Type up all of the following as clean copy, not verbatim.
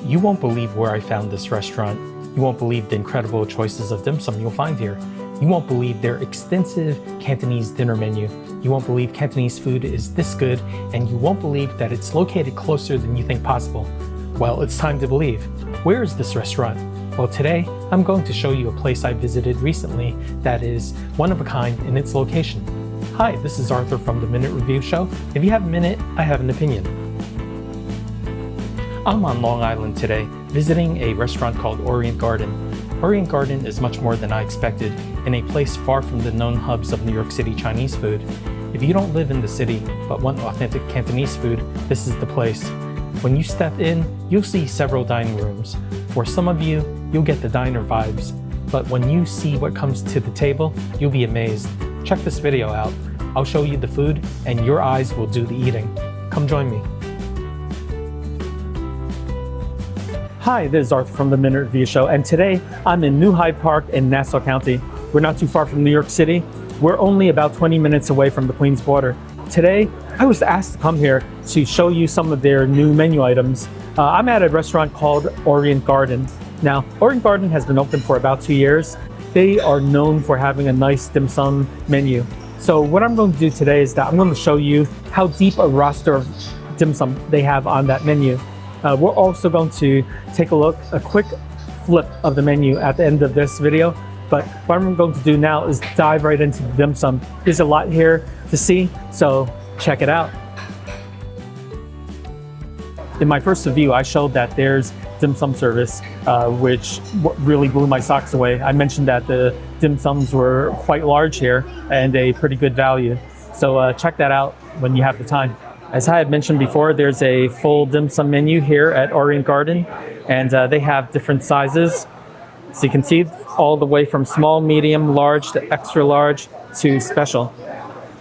You won't believe where I found this restaurant. You won't believe the incredible choices of dim sum you'll find here. You won't believe their extensive Cantonese dinner menu. You won't believe Cantonese food is this good, and you won't believe that it's located closer than you think possible. Well, it's time to believe. Where is this restaurant? Well, today I'm going to show you a place I visited recently that is one of a kind in its location. Hi, this is Arthur from the Minute Review Show. If you have a minute, I have an opinion. I'm on Long Island today, visiting a restaurant called Orient Garden. Orient Garden is much more than I expected, in a place far from the known hubs of New York City Chinese food. If you don't live in the city, but want authentic Cantonese food, this is the place. When you step in, you'll see several dining rooms. For some of you, you'll get the diner vibes. But when you see what comes to the table, you'll be amazed. Check this video out. I'll show you the food, and your eyes will do the eating. Come join me. Hi, this is Arthur from the Minute Review Show, and today I'm in New Hyde Park in Nassau County. We're not too far from New York City. We're only about 20 minutes away from the Queens border. Today, I was asked to come here to show you some of their new menu items. I'm at a restaurant called Orient Garden. Now, Orient Garden has been open for about 2 years. They are known for having a nice dim sum menu. So what I'm going to do today is that I'm going to show you how deep a roster of dim sum they have on that menu. We're also going to take a quick flip of the menu at the end of this video. But what I'm going to do now is dive right into the dim sum. There's a lot here to see, so check it out. In my first review, I showed that there's dim sum service, which really blew my socks away. I mentioned that the dim sums were quite large here and a pretty good value. So check that out when you have the time. As I had mentioned before, there's a full dim sum menu here at Orient Garden, and they have different sizes. So you can see all the way from small, medium, large to extra large to special.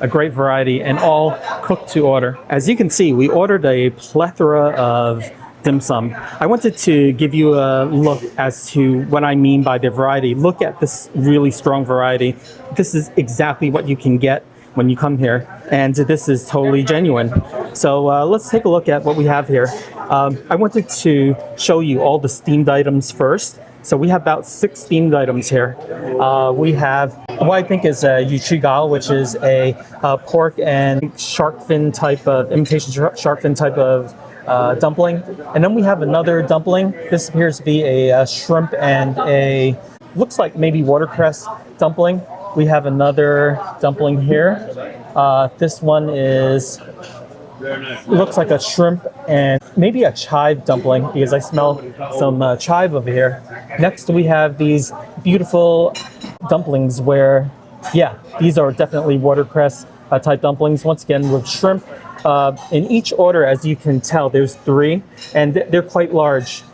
A great variety, and all cooked to order. As you can see, we ordered a plethora of dim sum. I wanted to give you a look as to what I mean by the variety. Look at this really strong variety. This is exactly what you can get when you come here, and this is totally genuine. So let's take a look at what we have here. I wanted to show you all the steamed items first. So we have about 6 steamed items here. We have what I think is a yuchigao, which is a pork and shark fin type of, imitation shark fin type of dumpling. And then we have another dumpling. This appears to be a shrimp and looks like maybe watercress dumpling. We have another dumpling here. This one looks like a shrimp and maybe a chive dumpling, because I smell some chive over here. Next, we have these beautiful dumplings where, yeah, these are definitely watercress type dumplings. Once again, with shrimp. In each order, as you can tell, there's 3, and they're quite large.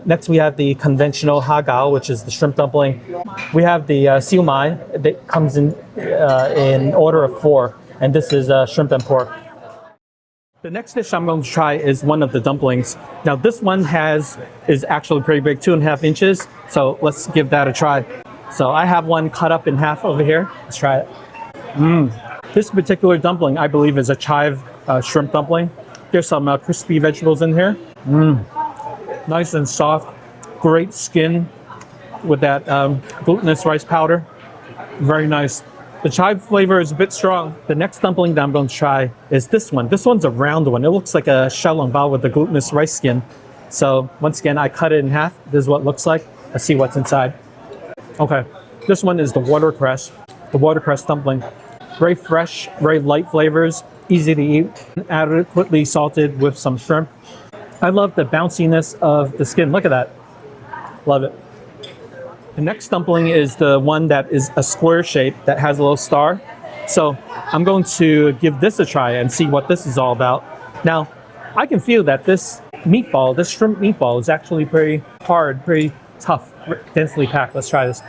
Next, we have the conventional hagao, which is the shrimp dumpling. We have the siu mai that comes in order of 4, and this is shrimp and pork. The next dish I'm going to try is one of the dumplings. Now, this one is actually pretty big, 2.5 inches. So let's give that a try. So I have one cut up in half over here. Let's try it. This particular dumpling, I believe, is a chive shrimp dumpling. There's some crispy vegetables in here. Nice and soft, great skin with that glutinous rice powder. Very nice. The chive flavor is a bit strong. The next dumpling that I'm going to try is this one. This one's a round one. It looks like a xiaolongbao with the glutinous rice skin. So once again, I cut it in half. This is what it looks like. Let's see what's inside. Okay, this one is the watercress dumpling. Very fresh, very light flavors, easy to eat, adequately salted with some shrimp. I love the bounciness of the skin. Look at that. Love it. The next dumpling is the one that is a square shape that has a little star. So I'm going to give this a try and see what this is all about. Now, I can feel that this meatball, this shrimp meatball, is actually pretty hard, pretty tough, densely packed. Let's try this.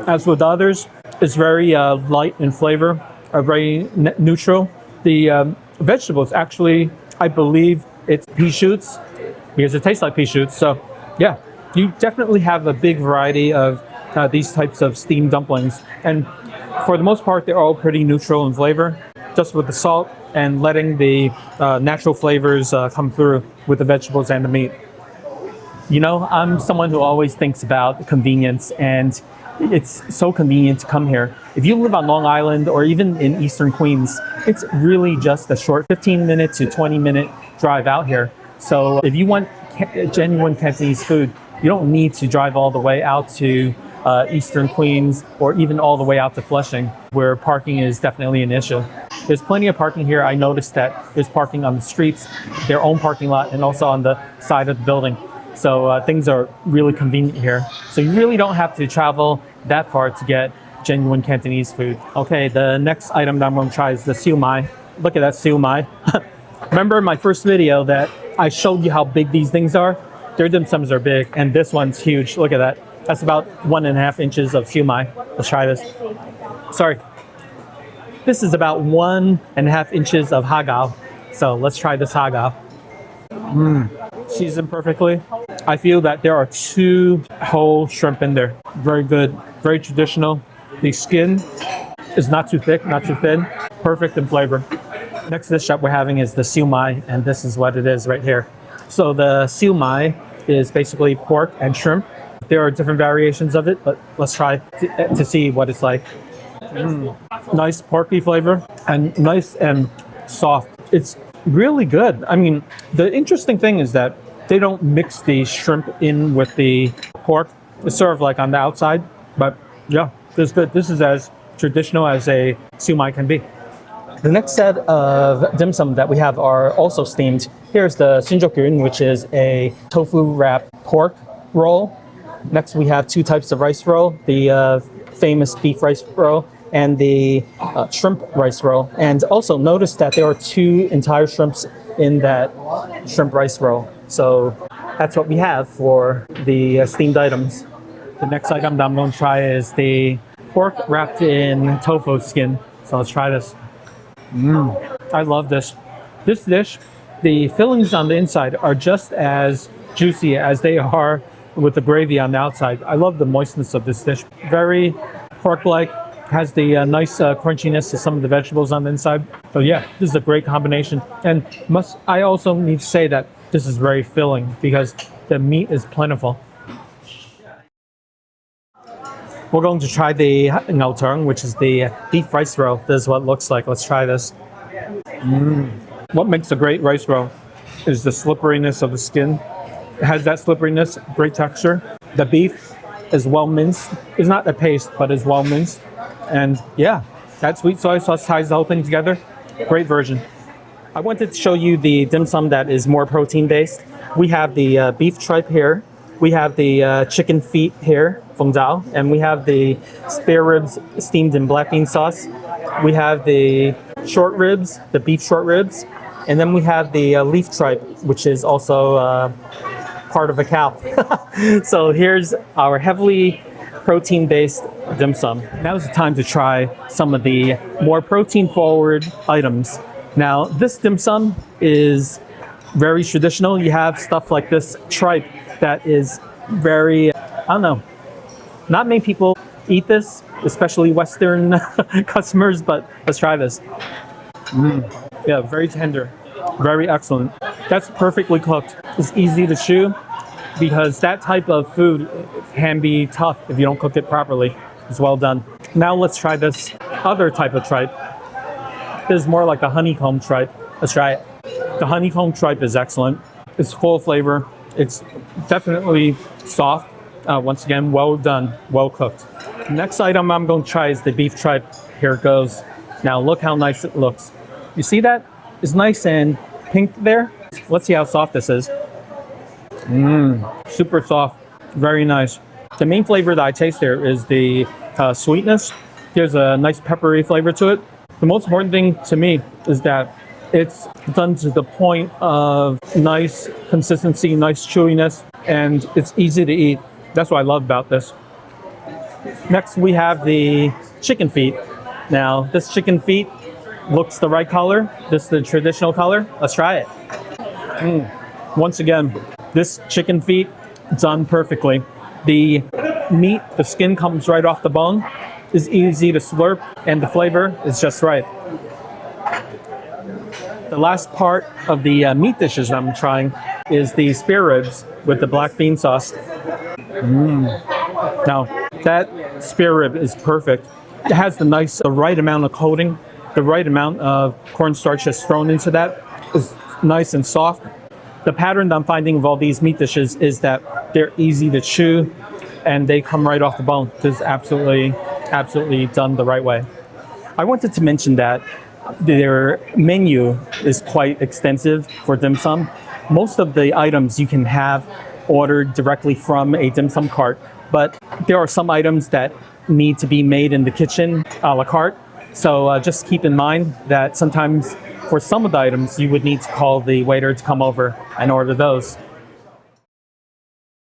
As with the others, it's very light in flavor, very neutral. The vegetables actually, I believe it's pea shoots, because it tastes like pea shoots. So yeah, you definitely have a big variety of these types of steamed dumplings. And for the most part, they're all pretty neutral in flavor. just with the salt and letting the natural flavors come through with the vegetables and the meat. You know, I'm someone who always thinks about convenience, and it's so convenient to come here. If you live on Long Island or even in Eastern Queens, it's really just a short 15-minute to 20-minute drive out here. So if you want genuine Cantonese food, you don't need to drive all the way out to Eastern Queens or even all the way out to Flushing, where parking is definitely an issue. There's plenty of parking here. I noticed that there's parking on the streets, their own parking lot, and also on the side of the building. So things are really convenient here. So you really don't have to travel that far to get genuine Cantonese food. Okay, the next item that I'm going to try is the siu mai. Look at that siu mai. Remember my first video that I showed you how big these things are? Their dim sums are big, and this one's huge. Look at that. That's about 1.5 inches of siu mai. Let's try this. Sorry. This is about 1.5 inches of hagao. So let's try this hagao. Seasoned perfectly. I feel that there are 2 whole shrimp in there. Very good, very traditional. The skin is not too thick, not too thin. Perfect in flavor. Next dish that we're having is the siu mai, and this is what it is right here. So the siu mai is basically pork and shrimp. There are different variations of it, but let's try to see what it's like. Nice porky flavor and nice and soft. It's really good. I mean, the interesting thing is that they don't mix the shrimp in with the pork. It's sort of like on the outside, but yeah, this is good. This is as traditional as a siu mai can be. The next set of dim sum that we have are also steamed. Here's the sinjokyun, which is a tofu wrapped pork roll. Next, we have 2 types of rice roll, the famous beef rice roll and the shrimp rice roll. And also notice that there are 2 entire shrimps in that shrimp rice roll. So that's what we have for the steamed items. The next item that I'm going to try is the pork wrapped in tofu skin. So let's try this. I love this. This dish, the fillings on the inside are just as juicy as they are with the gravy on the outside. I love the moistness of this dish. Very pork-like, has the nice crunchiness to some of the vegetables on the inside. So yeah, this is a great combination. And I also need to say that this is very filling because the meat is plentiful. We're going to try the ngao tung, which is the beef rice roll. This is what it looks like. Let's try this. What makes a great rice roll is the slipperiness of the skin. It has that slipperiness, great texture. The beef is well minced. It's not a paste, but it's well minced. And yeah, that sweet soy sauce ties the whole thing together. Great version. I wanted to show you the dim sum that is more protein based. We have the beef tripe here. We have the chicken feet here, feng zhao, and we have the spare ribs steamed in black bean sauce. We have the short ribs, the beef short ribs, and then we have the leaf tripe, which is also part of a cow. So here's our heavily protein-based dim sum. Now is the time to try some of the more protein-forward items. Now, this dim sum is very traditional. You have stuff like this tripe that is very, I don't know, not many people eat this, especially Western customers, but let's try this. Yeah, very tender, very excellent. That's perfectly cooked. It's easy to chew because that type of food can be tough if you don't cook it properly. It's well done. Now let's try this other type of tripe. This is more like a honeycomb tripe. Let's try it. The honeycomb tripe is excellent. It's full of flavor. It's definitely soft. Once again, well done, well cooked. Next item I'm going to try is the beef tripe. Here it goes. Now look how nice it looks. You see that? It's nice and pink there. Let's see how soft this is. Super soft, very nice. The main flavor that I taste there is the sweetness. There's a nice peppery flavor to it. The most important thing to me is that it's done to the point of nice consistency, nice chewiness, and it's easy to eat. That's what I love about this. Next, we have the chicken feet. Now, this chicken feet looks the right color. This is the traditional color. Let's try it. Once again, this chicken feet done perfectly. The meat, the skin comes right off the bone, is easy to slurp, and the flavor is just right. The last part of the meat dishes I'm trying is the spare ribs with the black bean sauce. Now, that spare rib is perfect. It has the right amount of coating, the right amount of cornstarch that's thrown into that. It's nice and soft. The pattern that I'm finding of all these meat dishes is that they're easy to chew and they come right off the bone. It's absolutely done the right way. I wanted to mention that their menu is quite extensive for dim sum. Most of the items you can have ordered directly from a dim sum cart, but there are some items that need to be made in the kitchen a la carte. So just keep in mind that sometimes for some of the items you would need to call the waiter to come over and order those.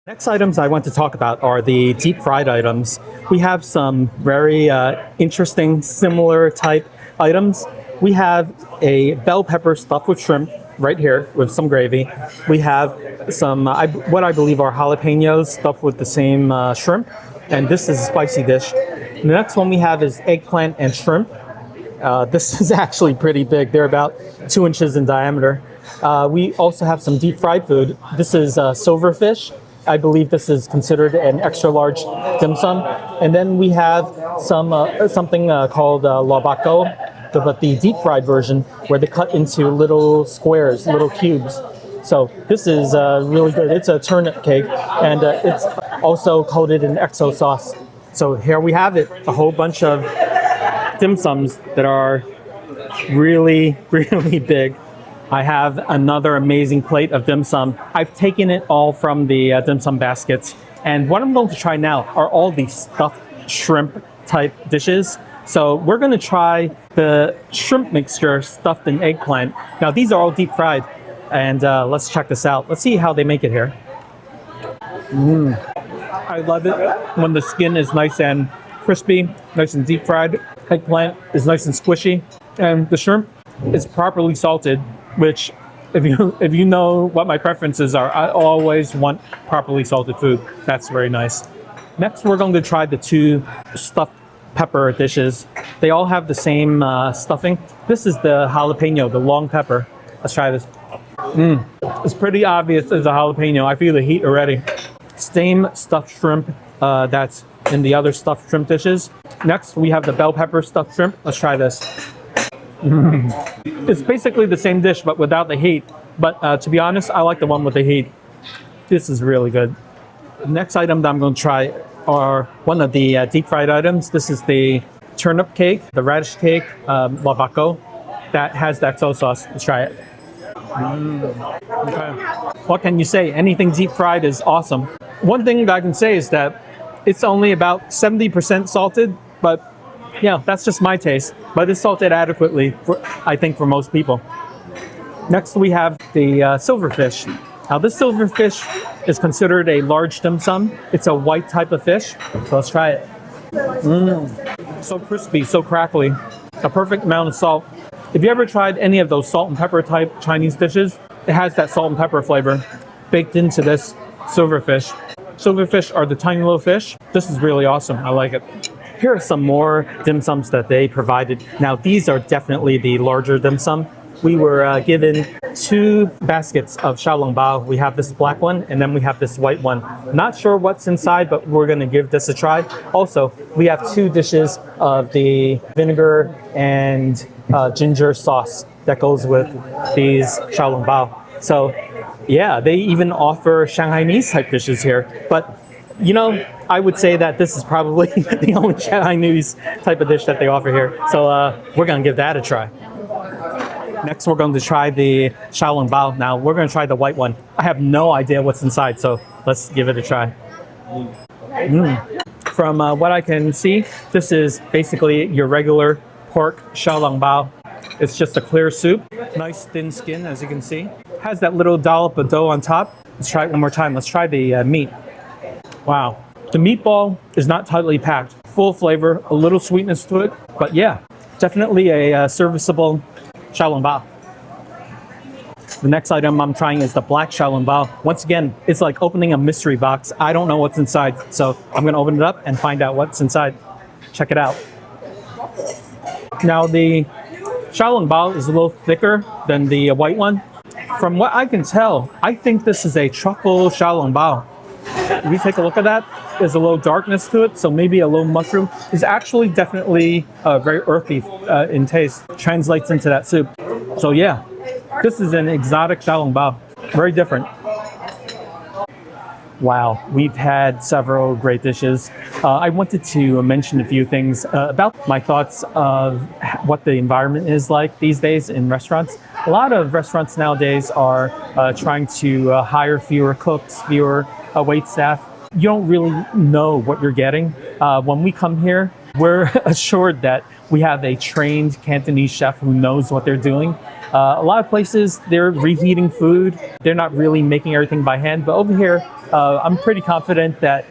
Next items I want to talk about are the deep fried items. We have some very interesting similar type items. We have a bell pepper stuffed with shrimp right here with some gravy. We have some what I believe are jalapenos stuffed with the same shrimp, and this is a spicy dish. The next one we have is eggplant and shrimp. This is actually pretty big. They're about 2 inches in diameter. We also have some deep fried food. This is silverfish. I believe this is considered an extra large dim sum. And then we have something called labako, but the deep fried version where they cut into little squares, little cubes. So this is really good. It's a turnip cake, and it's also coated in XO sauce. So here we have it, a whole bunch of dim sums that are really, really big. I have another amazing plate of dim sum. I've taken it all from the dim sum baskets. And what I'm going to try now are all these stuffed shrimp type dishes. So we're going to try the shrimp mixture stuffed in eggplant. Now these are all deep fried. And let's check this out. Let's see how they make it here. I love it when the skin is nice and crispy, nice and deep fried. Eggplant is nice and squishy. And the shrimp is properly salted, which if you know what my preferences are, I always want properly salted food. That's very nice. Next, we're going to try the 2 stuffed pepper dishes. They all have the same stuffing. This is the jalapeno, the long pepper. Let's try this. It's pretty obvious it's a jalapeno. I feel the heat already. Same stuffed shrimp that's in the other stuffed shrimp dishes. Next, we have the bell pepper stuffed shrimp. Let's try this. It's basically the same dish, but without the heat. But to be honest, I like the one with the heat. This is really good. The next item that I'm going to try are one of the deep fried items. This is the turnip cake, the radish cake, labako, that has that XO sauce. Let's try it. Okay. What can you say? Anything deep fried is awesome. One thing that I can say is that it's only about 70% salted, but yeah, that's just my taste. But it's salted adequately, I think, for most people. Next, we have the silverfish. Now, this silverfish is considered a large dim sum. It's a white type of fish. So let's try it. So crispy, so crackly. A perfect amount of salt. If you ever tried any of those salt and pepper type Chinese dishes, it has that salt and pepper flavor baked into this silverfish. Silverfish are the tiny little fish. This is really awesome. I like it. Here are some more dim sums that they provided. Now, these are definitely the larger dim sum. We were given 2 baskets of xiaolongbao. We have this black one, and then we have this white one. Not sure what's inside, but we're going to give this a try. Also, we have 2 dishes of the vinegar and ginger sauce that goes with these xiaolongbao. So, yeah, they even offer Shanghainese type dishes here. But, you know, I would say that this is probably the only Chinese type of dish that they offer here. So we're going to give that a try. Next, we're going to try the xiaolongbao. Now, we're going to try the white one. I have no idea what's inside, so let's give it a try. From what I can see, this is basically your regular pork xiaolongbao. It's just a clear soup. Nice thin skin, as you can see. Has that little dollop of dough on top. Let's try it one more time. Let's try the meat. Wow. The meatball is not tightly packed. Full flavor, a little sweetness to it. But yeah, definitely a serviceable xiaolongbao. The next item I'm trying is the black xiaolongbao. Once again, it's like opening a mystery box. I don't know what's inside, so I'm going to open it up and find out what's inside. Check it out. Now, the xiaolongbao is a little thicker than the white one. From what I can tell, I think this is a truffle xiaolongbao. If you take a look at that, there's a little darkness to it, so maybe a little mushroom. It's actually definitely very earthy in taste. Translates into that soup. So yeah, this is an exotic xiaolongbao. Very different. Wow, we've had several great dishes. I wanted to mention a few things about my thoughts of what the environment is like these days in restaurants. A lot of restaurants nowadays are trying to hire fewer cooks, fewer wait staff. You don't really know what you're getting. When we come here, we're assured that we have a trained Cantonese chef who knows what they're doing. A lot of places, they're reheating food. They're not really making everything by hand. But over here, I'm pretty confident that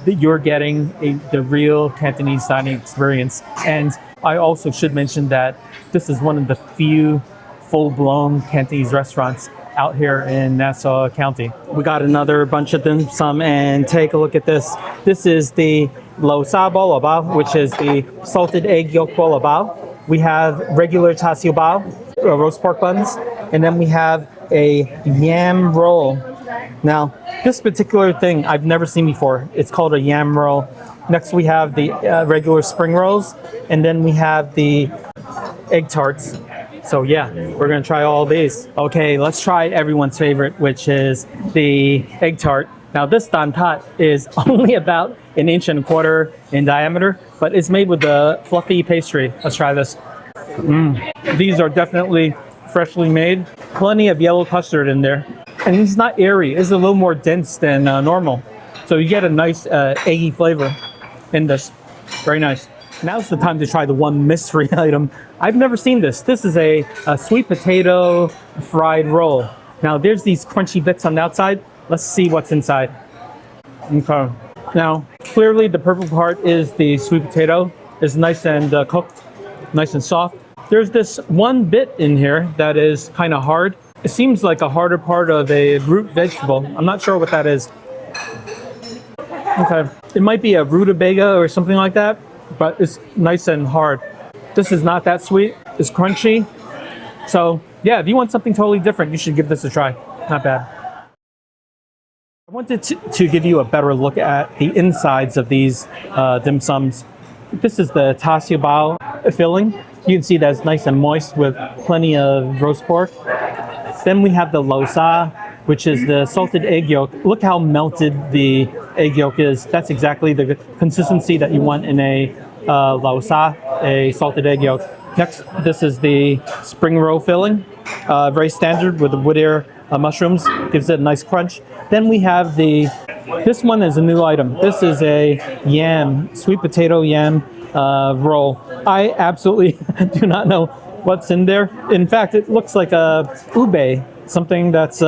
you're getting the real Cantonese dining experience. And I also should mention that this is one of the few full-blown Cantonese restaurants out here in Nassau County. We got another bunch of dim sum, and take a look at this. This is the lo sa bo bao, which is the salted egg yolk bo bao. We have regular char siu bao, roast pork buns, and then we have a yam roll. Now, this particular thing I've never seen before. It's called a yam roll. Next, we have the regular spring rolls, and then we have the egg tarts. So yeah, we're gonna try all these. Okay, let's try everyone's favorite, which is the egg tart. Now this dan tat is only about 1.25 inches in diameter, but it's made with the fluffy pastry. Let's try this. These are definitely freshly made. Plenty of yellow custard in there. And it's not airy, it's a little more dense than normal. So you get a nice eggy flavor in this. Very nice. Now's the time to try the one mystery item. I've never seen this. This is a sweet potato fried roll. Now there's these crunchy bits on the outside. Let's see what's inside. Okay. Now, clearly the purple part is the sweet potato. It's nice and cooked, nice and soft. There's this one bit in here that is kind of hard. It seems like a harder part of a root vegetable. I'm not sure what that is. Okay. It might be a rutabaga or something like that, but it's nice and hard. This is not that sweet. It's crunchy. So yeah, if you want something totally different, you should give this a try. Not bad. I wanted to give you a better look at the insides of these dim sums. This is the char siu bao filling. You can see that it's nice and moist with plenty of roast pork. Then we have the lo sa, which is the salted egg yolk. Look how melted the egg yolk is. That's exactly the consistency that you want in a lo sa, a salted egg yolk. Next, this is the spring roll filling. Very standard with the wood air mushrooms. Gives it a nice crunch. Then we have this one is a new item. This is a yam, sweet potato yam roll. I absolutely do not know what's in there. In fact, it looks like a ube, something that's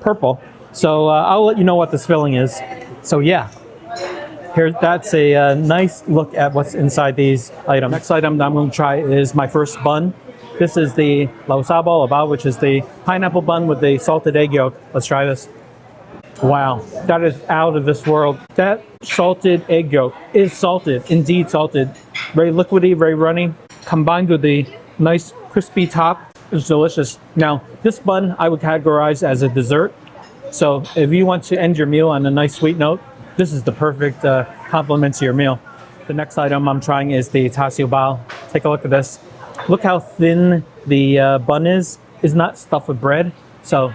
purple. So I'll let you know what this filling is. So yeah, that's a nice look at what's inside these items. Next item that I'm going to try is my first bun. This is the lo sa bo bao, which is the pineapple bun with the salted egg yolk. Let's try this. Wow, that is out of this world. That salted egg yolk is salted, indeed salted. Very liquidy, very runny, combined with the nice crispy top. It's delicious. Now, this bun I would categorize as a dessert. So if you want to end your meal on a nice sweet note, this is the perfect complement to your meal. The next item I'm trying is the char siu bao. Take a look at this. Look how thin the bun is. It's not stuffed with bread. So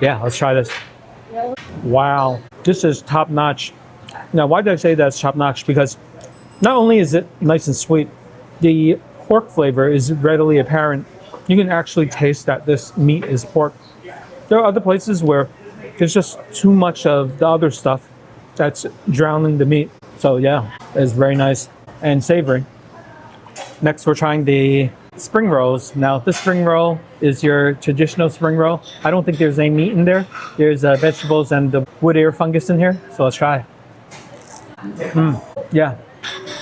yeah, let's try this. Wow, this is top notch. Now, why did I say that's top notch? Because not only is it nice and sweet, the pork flavor is readily apparent. You can actually taste that this meat is pork. There are other places where there's just too much of the other stuff that's drowning the meat. So yeah, it's very nice and savory. Next, we're trying the spring rolls. Now, this spring roll is your traditional spring roll. I don't think there's any meat in there. There's vegetables and the wood air fungus in here. So let's try. Yeah,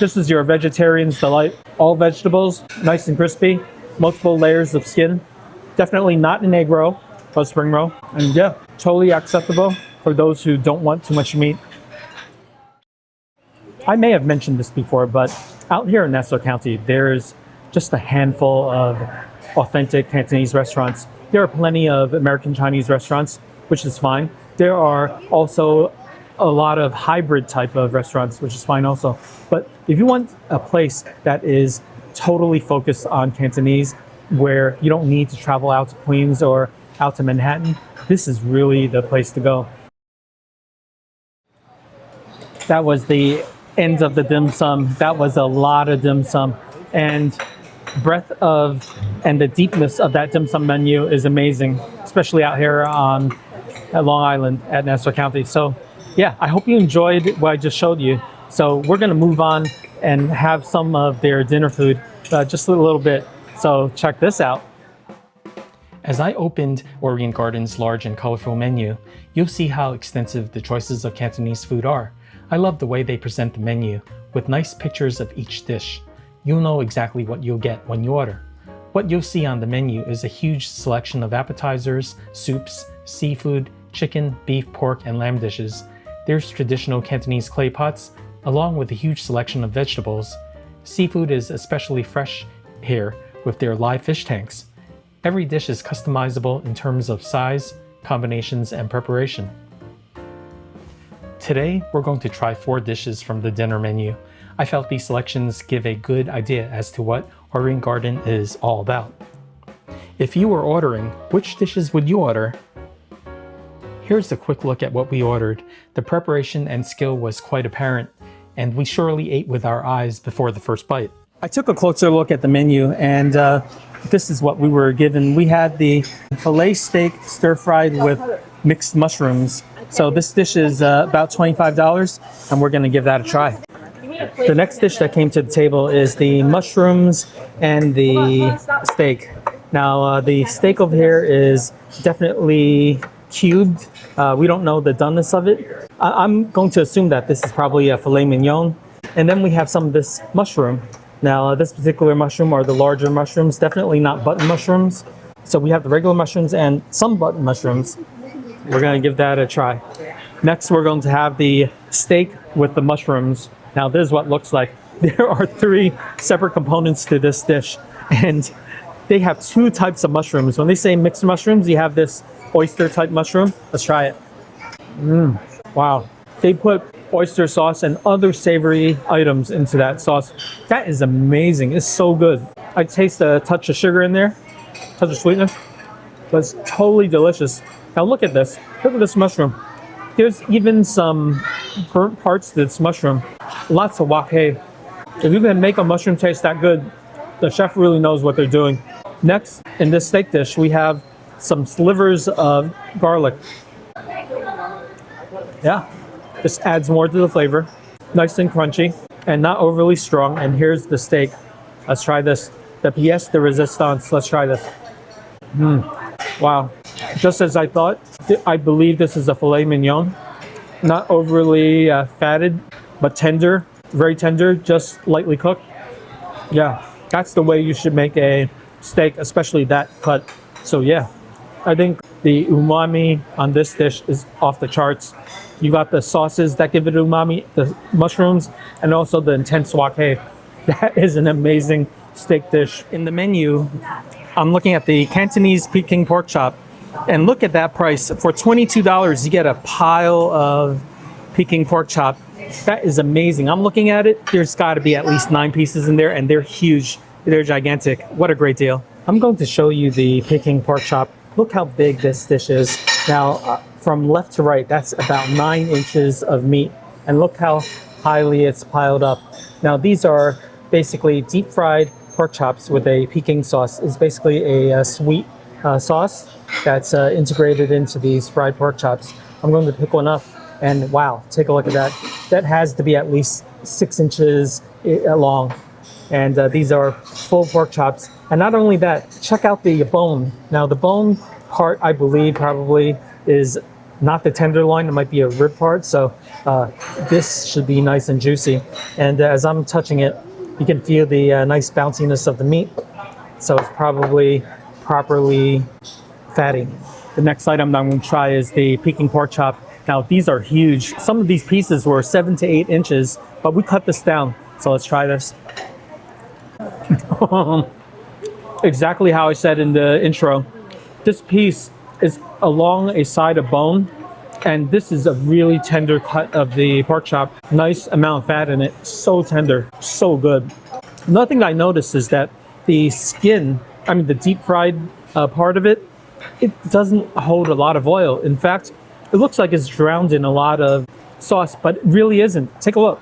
this is your vegetarian's delight. All vegetables, nice and crispy, multiple layers of skin. Definitely not an egg roll, but a spring roll. And yeah, totally acceptable for those who don't want too much meat. I may have mentioned this before, but out here in Nassau County, there's just a handful of authentic Cantonese restaurants. There are plenty of American Chinese restaurants, which is fine. There are also a lot of hybrid type of restaurants, which is fine also. But if you want a place that is totally focused on Cantonese, where you don't need to travel out to Queens or out to Manhattan, this is really the place to go. That was the end of the dim sum. That was a lot of dim sum. And breadth of and the deepness of that dim sum menu is amazing, especially out here at Long Island at Nassau County. So yeah, I hope you enjoyed what I just showed you. So we're gonna move on and have some of their dinner food just a little bit. So check this out. As I opened Orient Garden's large and colorful menu, you'll see how extensive the choices of Cantonese food are. I love the way they present the menu with nice pictures of each dish. You'll know exactly what you'll get when you order. What you'll see on the menu is a huge selection of appetizers, soups, seafood, chicken, beef, pork, and lamb dishes. There's traditional Cantonese clay pots, along with a huge selection of vegetables. Seafood is especially fresh here with their live fish tanks. Every dish is customizable in terms of size, combinations, and preparation. Today, we're going to try 4 dishes from the dinner menu. I felt these selections give a good idea as to what Orient Garden is all about. If you were ordering, which dishes would you order? Here's a quick look at what we ordered. The preparation and skill was quite apparent, and we surely ate with our eyes before the first bite. I took a closer look at the menu, and this is what we were given. We had the filet steak stir-fried with mixed mushrooms. So this dish is about $25, and we're gonna give that a try. The next dish that came to the table is the mushrooms and the steak. Now the steak over here is definitely cubed. We don't know the doneness of it. I'm going to assume that this is probably a filet mignon. And then we have some of this mushroom. Now this particular mushroom are the larger mushrooms, definitely not button mushrooms. So we have the regular mushrooms and some button mushrooms. We're gonna give that a try. Next, we're going to have the steak with the mushrooms. Now this is what it looks like. There are 3 separate components to this dish, and they have 2 types of mushrooms. When they say mixed mushrooms, you have this oyster type mushroom. Let's try it. Wow. They put oyster sauce and other savory items into that sauce. That is amazing. It's so good. I taste a touch of sugar in there, touch of sweetness, but it's totally delicious. Now look at this. Look at this mushroom. There's even some burnt parts to this mushroom. Lots of wok hei. If you can make a mushroom taste that good, the chef really knows what they're doing. Next, in this steak dish, we have some slivers of garlic. Yeah, this adds more to the flavor. Nice and crunchy and not overly strong. And here's the steak. Let's try this. The pièce de résistance. Let's try this. Wow. Just as I thought, I believe this is a filet mignon. Not overly fatted, but tender, very tender, just lightly cooked. Yeah, that's the way you should make a steak, especially that cut. So yeah, I think the umami on this dish is off the charts. You got the sauces that give it umami, the mushrooms, and also the intense wok hei. That is an amazing steak dish. In the menu, I'm looking at the Cantonese Peking pork chop. And look at that price. For $22, you get a pile of Peking pork chop. That is amazing. I'm looking at it. There's got to be at least 9 pieces in there, and they're huge. They're gigantic. What a great deal. I'm going to show you the Peking pork chop. Look how big this dish is. Now, from left to right, that's about 9 inches of meat. And look how highly it's piled up. Now, these are basically deep fried pork chops with a Peking sauce. It's basically a sweet sauce that's integrated into these fried pork chops. I'm going to pick one up, and wow, take a look at that. That has to be at least 6 inches long. And these are full pork chops. And not only that, check out the bone. Now the bone part, I believe, probably is not the tenderloin. It might be a rib part. So this should be nice and juicy. And as I'm touching it, you can feel the nice bounciness of the meat. So it's probably properly fatty. The next item that I'm going to try is the Peking pork chop. Now these are huge. Some of these pieces were 7 to 8 inches, but we cut this down. So let's try this. exactly how I said in the intro. This piece is along a side of bone, and this is a really tender cut of the pork chop. Nice amount of fat in it, so tender, so good. Another thing that I noticed is that the skin, I mean the deep fried part of it, it doesn't hold a lot of oil. In fact, it looks like it's drowned in a lot of sauce, but it really isn't. Take a look.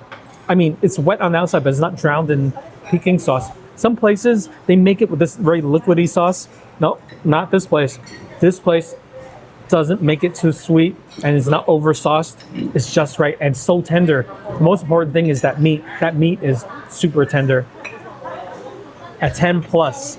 I mean, it's wet on the outside, but it's not drowned in Peking sauce. Some places, they make it with this very liquidy sauce. No, not this place. This place doesn't make it too sweet, and it's not over sauced. It's just right and so tender. The most important thing is that meat. That meat is super tender. At 10 plus.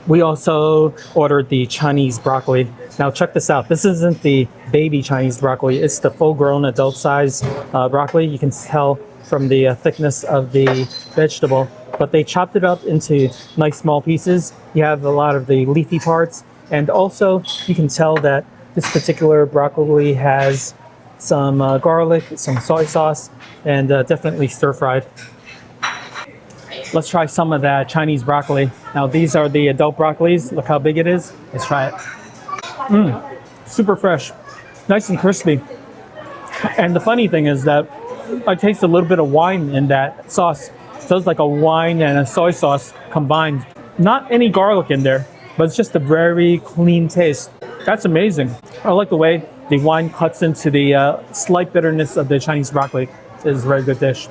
We also ordered the Chinese broccoli. Now check this out. This isn't the baby Chinese broccoli. It's the full-grown adult size broccoli. You can tell from the thickness of the vegetable. But they chopped it up into nice small pieces. You have a lot of the leafy parts. And also you can tell that this particular broccoli has some garlic, some soy sauce, and definitely stir-fried. Let's try some of that Chinese broccoli. Now these are the adult broccolis. Look how big it is. Let's try it. Super fresh, nice and crispy. And the funny thing is that I taste a little bit of wine in that sauce. So it's like a wine and a soy sauce combined. Not any garlic in there, but it's just a very clean taste. That's amazing. I like the way the wine cuts into the slight bitterness of the Chinese broccoli. It is a very good dish.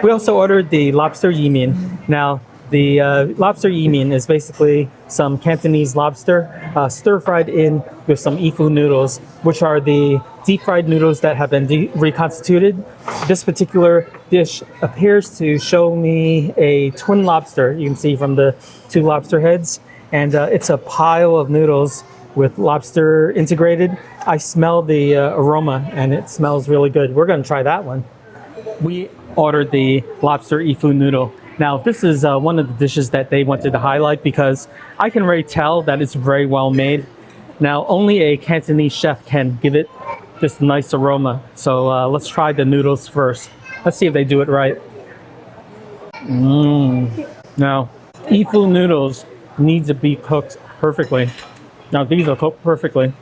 We also ordered the lobster yimin. Now, the lobster yimin is basically some Cantonese lobster stir-fried in with some ifu noodles, which are the deep-fried noodles that have been reconstituted. This particular dish appears to show me a twin lobster. You can see from the two lobster heads. And it's a pile of noodles with lobster integrated. I smell the aroma, and it smells really good. We're going to try that one. We ordered the lobster ifu noodle. Now, this is one of the dishes that they wanted to highlight because I can already tell that it's very well made. Now, only a Cantonese chef can give it this nice aroma. So let's try the noodles first. Let's see if they do it right. Now, ifu noodles need to be cooked perfectly. Now, these are cooked perfectly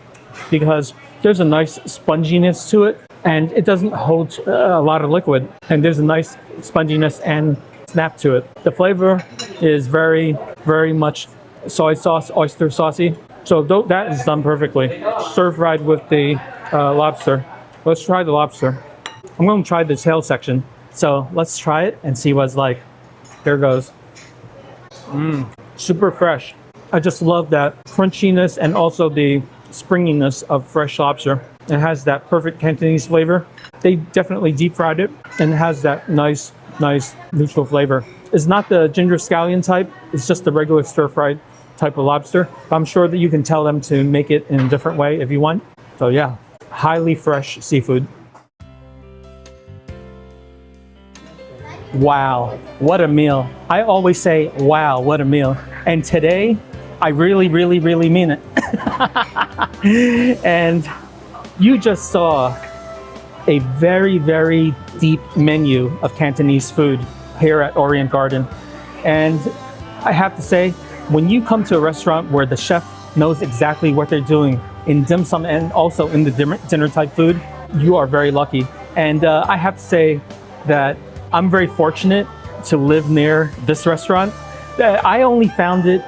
because there's a nice sponginess to it, and it doesn't hold a lot of liquid, and there's a nice sponginess and snap to it. The flavor is very, very much soy sauce, oyster saucy. So that is done perfectly. Stir-fried with the lobster. Let's try the lobster. I'm going to try the tail section. So let's try it and see what it's like. Here goes. Super fresh. I just love that crunchiness and also the springiness of fresh lobster. It has that perfect Cantonese flavor. They definitely deep fried it and it has that nice neutral flavor. It's not the ginger scallion type. It's just the regular stir-fried type of lobster. I'm sure that you can tell them to make it in a different way if you want. So yeah, highly fresh seafood. Wow, what a meal. I always say, wow, what a meal. And today, I really mean it. And you just saw a very deep menu of Cantonese food here at Orient Garden. And I have to say, when you come to a restaurant where the chef knows exactly what they're doing in dim sum and also in the dinner type food, you are very lucky. And I have to say that I'm very fortunate to live near this restaurant. I only found it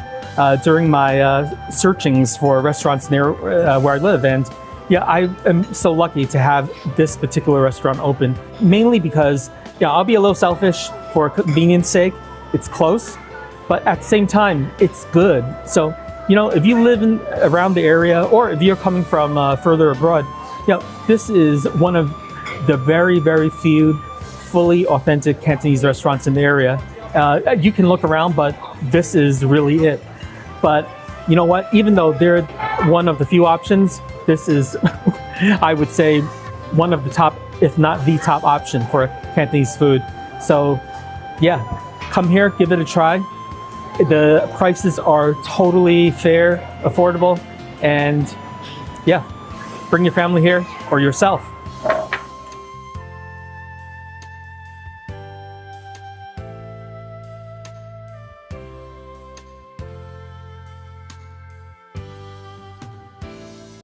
during my searchings for restaurants near where I live. And yeah, I am so lucky to have this particular restaurant open, mainly because, yeah, I'll be a little selfish for convenience sake. It's close, but at the same time, it's good. So, you know, if you live around the area or if you're coming from further abroad, you know, this is one of the very few fully authentic Cantonese restaurants in the area. You can look around, but this is really it. But you know what? Even though they're one of the few options, this is, I would say, one of the top, if not the top option for Cantonese food. So yeah, come here, give it a try. The prices are totally fair, affordable, and yeah, bring your family here or yourself.